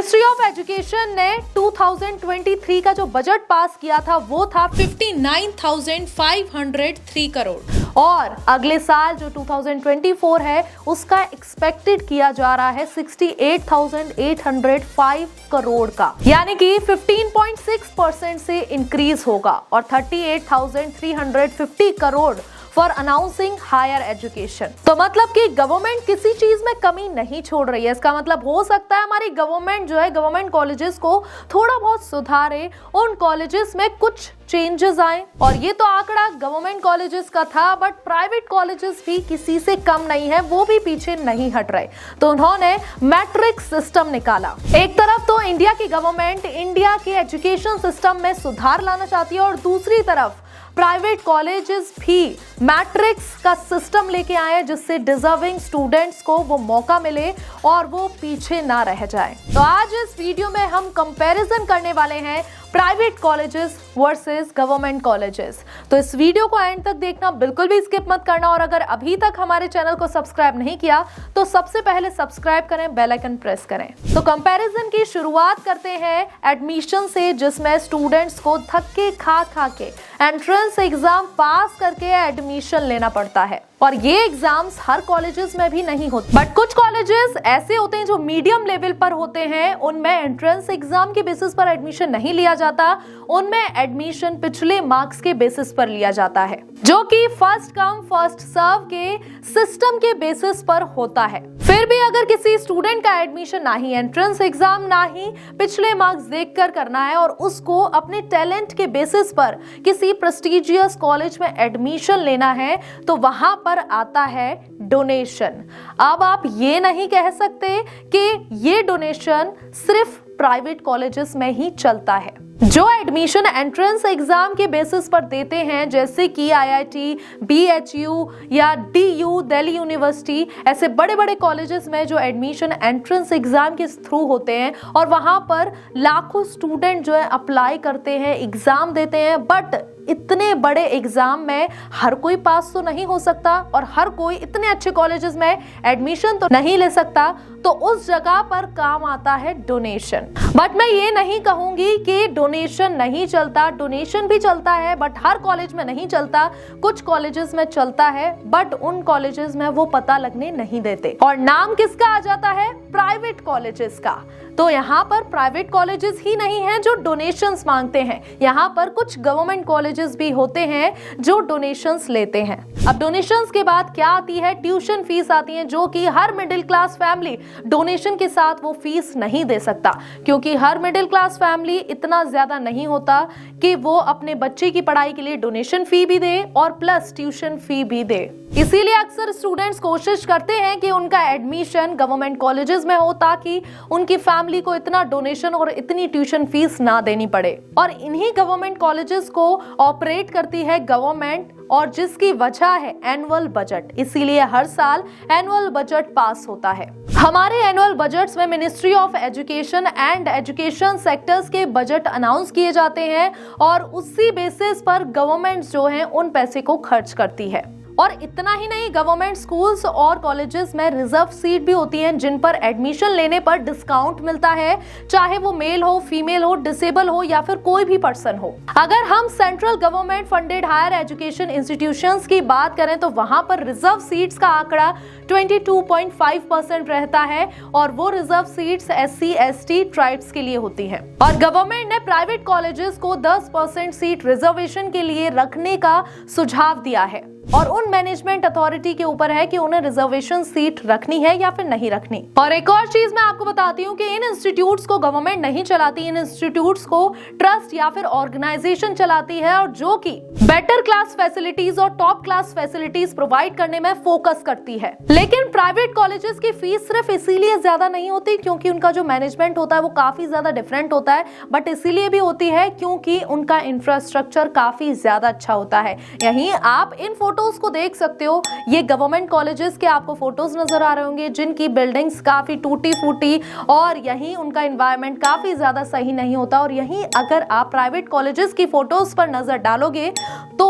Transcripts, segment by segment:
Ministry of education ने 2023 का जो बजट पास किया था वो था 59,503 करोड़ और अगले साल जो 2024 है उसका एक्सपेक्टेड किया जा रहा है 68,805 करोड़ का, यानी कि 15.6% से इंक्रीज होगा और 38,350 crore for announcing higher education. तो मतलब कि गवर्नमेंट किसी चीज में कमी नहीं छोड़ रही है। इसका मतलब हो सकता है हमारी गवर्नमेंट जो है गवर्नमेंट कॉलेजेस को थोड़ा बहुत सुधारे, उन कॉलेजेस में कुछ चेंजेस आए। और ये तो आंकड़ा गवर्नमेंट कॉलेजेस का था, बट प्राइवेट कॉलेजेस भी किसी से कम नहीं है, वो भी पीछे नहीं हट रहे। तो उन्होंने मैट्रिक सिस्टम निकाला। एक तरफ तो इंडिया की गवर्नमेंट इंडिया के एजुकेशन सिस्टम में सुधार लाना चाहती है और दूसरी तरफ प्राइवेट कॉलेजेस भी मैट्रिक्स का सिस्टम लेके आए हैं जिससे डिजर्विंग स्टूडेंट्स को वो मौका मिले और वो पीछे ना रह जाए। तो आज इस वीडियो में हम कंपैरिजन करने वाले हैं private colleges versus government colleges. तो इस वीडियो को एंड तक देखना, बिल्कुल भी स्किप मत करना। और अगर अभी तक हमारे चैनल को सब्सक्राइब नहीं किया तो सबसे पहले सब्सक्राइब करें, बेल आइकन प्रेस करें। तो कंपैरिजन की शुरुआत करते हैं एडमिशन से, जिसमें स्टूडेंट्स को धक्के खा खा के एंट्रेंस एग्जाम पास करके एडमिशन लेना पड़ता है। और ये एग्जाम्स हर कॉलेजेस में भी नहीं होते, बट कुछ कॉलेजेस ऐसे होते हैं जो मीडियम लेवल पर होते हैं, उनमें एंट्रेंस एग्जाम के बेसिस पर एडमिशन नहीं लिया जाता, उनमें एडमिशन पिछले मार्क्स के बेसिस पर लिया जाता है, जो कि फर्स्ट कम फर्स्ट सर्व के सिस्टम के बेसिस पर होता है। फिर भी अगर किसी स्टूडेंट का एडमिशन ना ही एंट्रेंस एग्जाम ना ही पिछले मार्क्स देखकर करना है और उसको अपने टैलेंट के बेसिस पर किसी प्रेस्टिजियस कॉलेज में एडमिशन लेना है, तो वहां पर आता है डोनेशन। अब आप ये नहीं कह सकते कि ये डोनेशन सिर्फ प्राइवेट कॉलेजेस में ही चलता है। जो एडमिशन एंट्रेंस एग्जाम के बेसिस पर देते हैं, जैसे कि आईआईटी, बीएचयू या डीयू दिल्ली यूनिवर्सिटी, ऐसे बड़े बड़े कॉलेजेस में जो एडमिशन एंट्रेंस एग्जाम के थ्रू होते हैं और वहां पर लाखों स्टूडेंट जो है अप्लाई करते हैं, एग्जाम देते हैं, बट इतने बड़े एग्जाम में हर कोई पास तो नहीं हो सकता और हर कोई इतने अच्छे कॉलेजेस में एडमिशन तो नहीं ले सकता। तो उस जगह पर काम आता है डोनेशन। बट मैं ये नहीं कहूंगी कि डोनेशन नहीं चलता, डोनेशन भी चलता है, बट हर कॉलेज में नहीं चलता। कुछ कॉलेजेस में चलता है, बट उन कॉलेजेस में वो पता लगने नहीं देते। और नाम किसका आ जाता है? प्राइवेट कॉलेजेस का। तो यहाँ पर प्राइवेट कॉलेजेस ही नहीं हैं जो डोनेशंस मांगते हैं, यहाँ पर कुछ गवर्नमेंट कॉलेजेस भी होते हैं जो डोनेशंस लेते हैं। अब डोनेशंस के बाद क्या आती है? ट्यूशन फीस आती है, जो कि हर मिडिल क्लास फैमिली डोनेशन के साथ वो फीस नहीं दे सकता, क्योंकि हर मिडिल क्लास फैमिली इतना ज्यादा नहीं होता कि वो अपने बच्चे की पढ़ाई के लिए डोनेशन फी भी दे और प्लस ट्यूशन फी भी दे। इसीलिए अक्सर स्टूडेंट्स कोशिश करते हैं कि उनका एडमिशन गवर्नमेंट कॉलेजेस में हो, ताकि उनकी फैमिली को इतना डोनेशन और इतनी ट्यूशन फीस ना देनी पड़े। और इन्हीं गवर्नमेंट कॉलेजेस को ऑपरेट करती है गवर्नमेंट, और जिसकी वजह है एनुअल बजट। इसीलिए हर साल एनुअल बजट पास होता है। हमारे एनुअल बजट्स में ministry of education and education sectors के बजट अनाउंस किए जाते हैं और उसी बेसिस पर गवर्नमेंट जो है उन पैसे को खर्च करती है। और इतना ही नहीं, गवर्नमेंट स्कूल्स और कॉलेजेस में रिजर्व सीट भी होती हैं जिन पर एडमिशन लेने पर डिस्काउंट मिलता है, चाहे वो मेल हो, फीमेल हो, डिसेबल हो या फिर कोई भी पर्सन हो। अगर हम central government funded higher education institutions की बात करें तो वहां पर रिजर्व सीट्स का आंकड़ा 22.5% रहता है और वो reserve seats SC, ST tribes के लिए होती है। और गवर्नमेंट ने प्राइवेट कॉलेजेस को 10% सीट रिजर्वेशन के लिए रखने का सुझाव दिया है और उन मैनेजमेंट अथॉरिटी के ऊपर है कि उन्हें रिजर्वेशन सीट रखनी है या फिर नहीं रखनी। और एक और चीज मैं आपको बताती हूँ कि इन इंस्टीट्यूट्स को गवर्नमेंट नहीं चलाती, इन इंस्टीट्यूट्स को ट्रस्ट या फिर ऑर्गेनाइजेशन चलाती है, और जो कि बेटर क्लास फैसिलिटीज और टॉप क्लास फैसिलिटीज प्रोवाइड करने में फोकस करती है। लेकिन प्राइवेट कॉलेजेस की फीस सिर्फ इसीलिए ज्यादा नहीं होती क्योंकि उनका जो मैनेजमेंट होता है वो काफी ज्यादा डिफरेंट होता है, बट इसीलिए भी होती है क्योंकि उनका इंफ्रास्ट्रक्चर काफी ज्यादा अच्छा होता है। यहीं आप इन फोटोज को देख सकते हो, ये गवर्नमेंट कॉलेजेस के आपको फोटोज नजर आ रहे होंगे जिनकी बिल्डिंग्स काफी टूटी फूटी और यहीं उनका एनवायरनमेंट काफी ज्यादा सही नहीं होता। और यहीं अगर आप प्राइवेट कॉलेजेस की फोटोज पर नजर डालोगे तो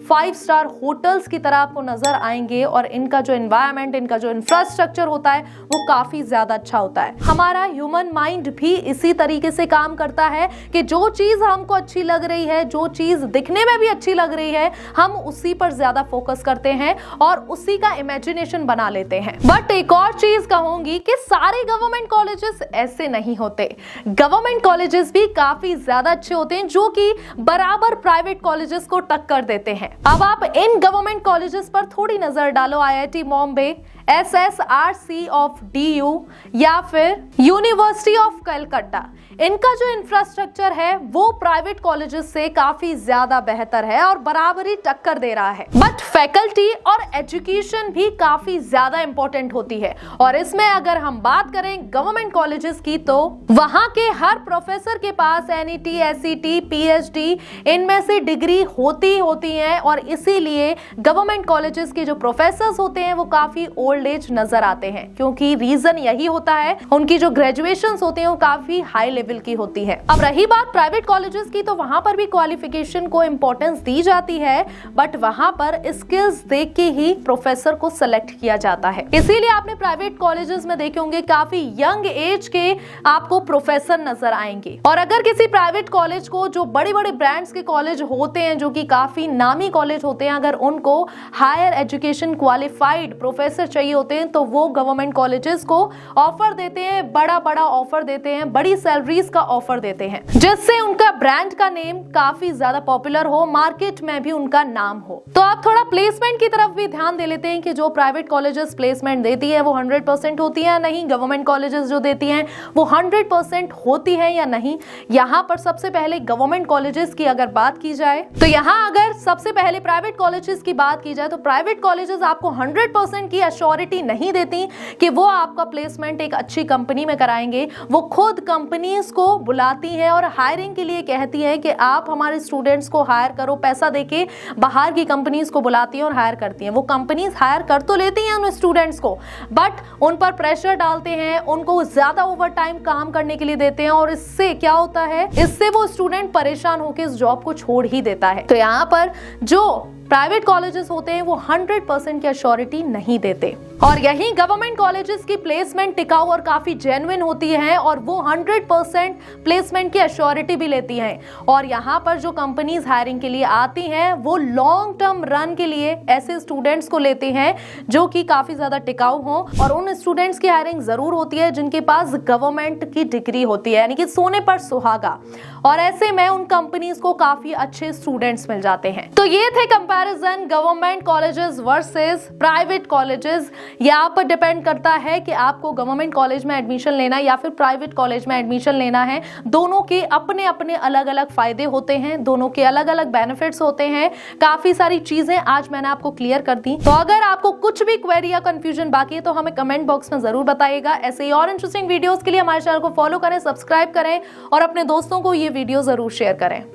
5 स्टार होटल्स की तरह आपको नजर आएंगे और इनका जो एनवायरनमेंट, इनका जो इंफ्रास्ट्रक्चर होता है वो काफी ज्यादा अच्छा होता है। हमारा ह्यूमन माइंड भी इसी तरीके से काम करता है कि जो चीज हमको अच्छी लग रही है, जो चीज दिखने में भी अच्छी लग रही है, हम उसी पर ज्यादा फोकस करते हैं और उसी का इमेजिनेशन बना लेते हैं। बट एक और चीज कहूंगी कि सारे गवर्नमेंट कॉलेजेस ऐसे नहीं होते। गवर्नमेंट कॉलेजेस भी काफी ज्यादा अच्छे होते हैं जो कि बराबर प्राइवेट कॉलेजेस को टक्कर देते हैं। अब आप इन गवर्नमेंट कॉलेजेस पर थोड़ी नजर डालो, IIT Bombay, SSRC of DU या फिर यूनिवर्सिटी ऑफ कलकत्ता, इनका जो इंफ्रास्ट्रक्चर है वो प्राइवेट कॉलेजेस से काफी ज्यादा बेहतर है और बराबरी टक्कर दे रहा है। बट फैकल्टी और एजुकेशन भी काफी ज्यादा इंपॉर्टेंट होती है और इसमें अगर हम बात करें गवर्नमेंट कॉलेजेस की तो वहां के हर प्रोफेसर के पास NET, SET, PhD इनमें से डिग्री होती है और इसीलिए गवर्नमेंट कॉलेजेस के जो प्रोफेसर्स होते हैं वो काफी ओल्ड एज नजर आते हैं, क्योंकि रीजन यही होता है उनकी जो ग्रेजुएशंस होते हैं वो काफी हाई लेवल की होती है। अब रही बात प्राइवेट कॉलेजेस की, तो वहां पर भी क्वालिफिकेशन को इंपॉर्टेंस दी जाती है, बट वहां पर स्किल्स देख के ही प्रोफेसर को सिलेक्ट किया जाता है। इसीलिए आपने प्राइवेट कॉलेजेस में देखे होंगे काफी यंग एज के आपको प्रोफेसर नजर आएंगे। और अगर किसी प्राइवेट कॉलेज को, जो बड़े बड़े ब्रांड्स के कॉलेज होते हैं, जो कि काफी नामी कॉलेज होते हैं, अगर उनको हायर एजुकेशन क्वालिफाइड प्रोफेसर चाहिए होते हैं तो वो गवर्नमेंट कॉलेजेस को ऑफर देते हैं, बड़ा ऑफर देते हैं, बड़ी सैलरीज का ऑफर देते हैं, जिससे उनका ब्रांड का नेम काफी ज्यादा पॉपुलर हो, मार्केट में भी उनका नाम हो। तो आप थोड़ा प्लेसमेंट की तरफ भी ध्यान दे लेते हैं कि जो प्राइवेट कॉलेजेस प्लेसमेंट देती है वो 100% होती है या नहीं, गवर्नमेंट कॉलेजेस जो देती हैं वो 100% होती है या नहीं। यहाँ पर सबसे पहले गवर्नमेंट कॉलेजेस की अगर बात की जाए तो यहाँ अगर सबसे पहले प्राइवेट कॉलेजेस की बात की जाए तो प्राइवेट कॉलेजेस आपको 100% की अश्योरिटी नहीं देती कि वो आपका प्लेसमेंट एक अच्छी कंपनी में कराएंगे। वो खुद कंपनीज को बुलाती है और हायरिंग के लिए कहती है कि आप हमारे स्टूडेंट्स को हायर करो, पैसा देके बाहर की कंपनीज को बुलाती है और हायर करती हैं। वो कंपनीज हायर कर तो लेती हैं उन स्टूडेंट्स को, बट उन पर प्रेशर डालते हैं, उनको ज्यादा ओवर टाइम काम करने के लिए देते हैं और इससे क्या होता है, इससे वो स्टूडेंट परेशान होकर इस जॉब को छोड़ ही देता है। तो यहाँ पर जो प्राइवेट कॉलेजेस होते हैं वो 100% की अश्योरिटी नहीं देते और यही गवर्नमेंट कॉलेजेस की प्लेसमेंट टिकाऊ और काफी जेन्युइन होती है और वो 100% प्लेसमेंट की अश्योरिटी भी लेती हैं। और यहाँ पर जो कंपनीज हायरिंग के लिए आती हैं वो लॉन्ग टर्म रन के लिए ऐसे स्टूडेंट्स को लेते हैं जो कि काफी ज्यादा टिकाऊ हो और उन स्टूडेंट्स की हायरिंग जरूर होती है जिनके पास गवर्नमेंट की डिग्री होती है, यानी कि सोने पर सुहागा, और ऐसे में उन कंपनीज को काफी अच्छे स्टूडेंट्स मिल जाते हैं। तो ये थे comparison government colleges versus private colleges. यहाँ पर डिपेंड करता है कि आपको गवर्नमेंट कॉलेज में एडमिशन लेना है या फिर प्राइवेट कॉलेज में एडमिशन लेना है। दोनों के अपने अपने अलग अलग फायदे होते हैं, दोनों के अलग अलग बेनिफिट्स होते हैं। काफी सारी चीजें आज मैंने आपको क्लियर कर दी। तो अगर आपको कुछ भी क्वेरी या कंफ्यूजन बाकी है तो हमें कमेंट बॉक्स में जरूर बताइएगा। ऐसे ही और इंटरेस्टिंग वीडियोस के लिए हमारे चैनल को फॉलो करें, सब्सक्राइब करें और अपने दोस्तों को ये वीडियो जरूर शेयर करें।